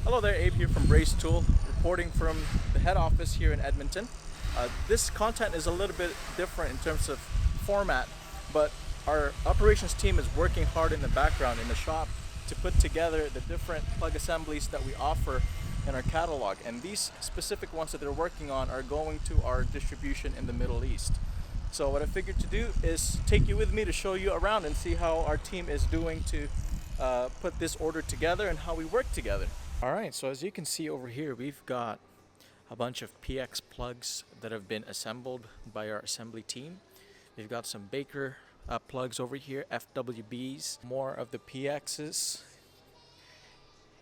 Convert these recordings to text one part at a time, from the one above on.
Hello there, Abe here from Brace Tool, reporting from the head office here in Edmonton. This content is a little bit different in terms of format, but our operations team is working hard in the background in the shop to put together the different plug assemblies that we offer in our catalog. And these specific ones that they're working on are going to our distribution in the Middle East. So what I figured to do is take you with me to show you around and see how our team is doing to put this order together and how we work together. Alright, so as you can see over here, we've got a bunch of PX plugs that have been assembled by our assembly team. We've got some Baker plugs over here, FWBs, more of the PXs,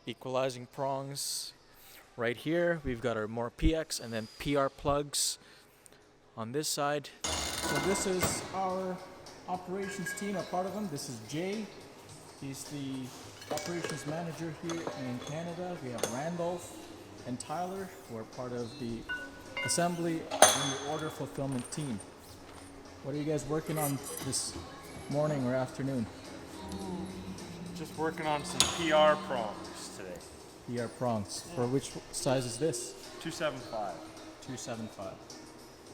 equalizing prongs. Right here, we've got our more PX and then PR plugs on this side. So this is our operations team, a part of them. This is Jay. He's the operations manager here in Canada. We have Randolph and Tyler, who are part of the assembly and the order fulfillment team. What are you guys working on this morning or afternoon? Just working on some PR prongs today. PR prongs. For which size is this? 275. 275.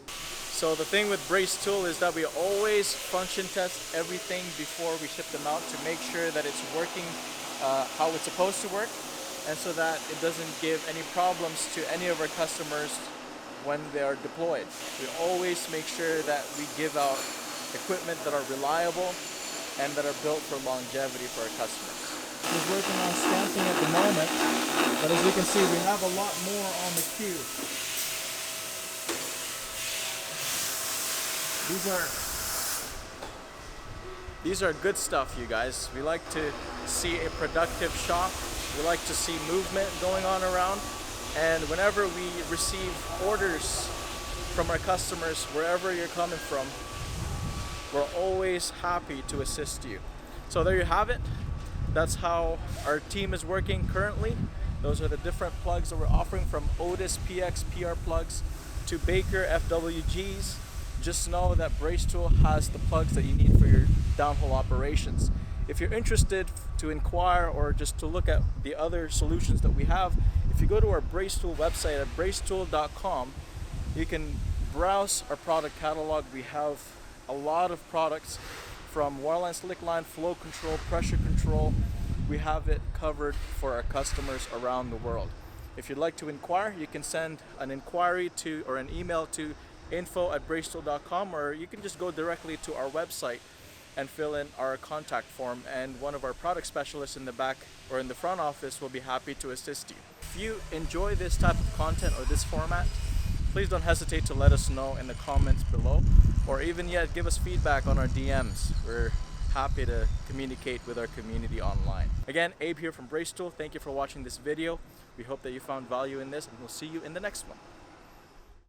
So the thing with Brace Tool is that we always function test everything before we ship them out to make sure that it's working how it's supposed to work, and so that it doesn't give any problems to any of our customers when they are deployed. We always make sure that we give out equipment that are reliable and that are built for longevity for our customers. He's working on stamping at the moment, but as you can see, we have a lot more on the queue. These are good stuff, you guys. We like to see a productive shop. We like to see movement going on around. And whenever we receive orders from our customers, wherever you're coming from, we're always happy to assist you. So there you have it. That's how our team is working currently. Those are the different plugs that we're offering, from Otis PX PR plugs to Baker FWGs. Just know that Brace Tool has the plugs that you need for your downhole operations. If you're interested to inquire or just to look at the other solutions that we have, if you go to our Brace Tool website at bracetool.com, you can browse our product catalog. We have a lot of products from waterline, slickline, flow control, pressure control. We have it covered for our customers around the world. If you'd like to inquire, you can send an inquiry to or an email to info@bracetool.com, or you can just go directly to our website and fill in our contact form, and one of our product specialists in the back or in the front office will be happy to assist you. If you enjoy this type of content or this format, please don't hesitate to let us know in the comments below, or even yet give us feedback on our DMs. We're happy to communicate with our community online. Again, Abe here from Brace Tool. Thank you for watching this video. We hope that you found value in this, and we'll see you in the next one.